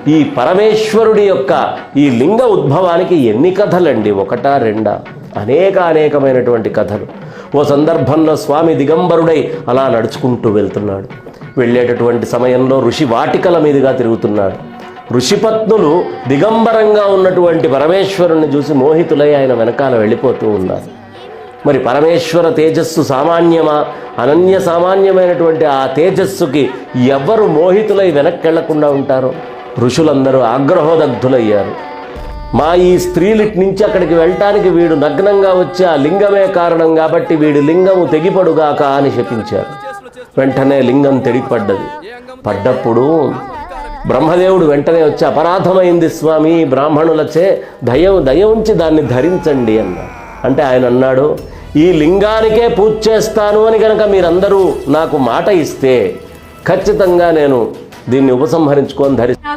ఈ పరమేశ్వరుడి యొక్క ఈ లింగ ఉద్భవానికి ఎన్ని కథలండి, ఒకటా రెండా? అనేకమైనటువంటి కథలు. ఓ సందర్భంలో స్వామి దిగంబరుడై అలా నడుచుకుంటూ వెళ్తున్నాడు. వెళ్ళేటటువంటి సమయంలో ఋషి వాటికల మీదుగా తిరుగుతున్నాడు. ఋషిపత్నులు దిగంబరంగా ఉన్నటువంటి పరమేశ్వరుణ్ణి చూసి మోహితులై ఆయన వెనకాల వెళ్ళిపోతూ ఉన్నారు. మరి పరమేశ్వర తేజస్సు సామాన్యమా? అనన్య సామాన్యమైనటువంటి ఆ తేజస్సుకి ఎవరు మోహితులై వెనక్కి వెళ్లకుండా ఉంటారో? ఋషులందరూ ఆగ్రహోదగ్ధులయ్యారు. మా ఈ స్త్రీలిటి నుంచి అక్కడికి వెళ్ళటానికి వీడు నగ్నంగా వచ్చి ఆ లింగమే కారణం కాబట్టి వీడి లింగము తెగిపడుగాక అని శపించారు. వెంటనే లింగం తెగిపడ్డది. పడ్డప్పుడు బ్రహ్మదేవుడు వెంటనే వచ్చి, అపరాధమైంది స్వామి, బ్రాహ్మణులచే దయ ఉంచి దాన్ని ధరించండి అన్నాడు. అంటే ఆయన అన్నాడు, ఈ లింగానికే పూజ చేస్తాను అని కనుక మీరందరూ నాకు మాట ఇస్తే ఖచ్చితంగా నేను దీన్ని ఉపసంహరించుకొని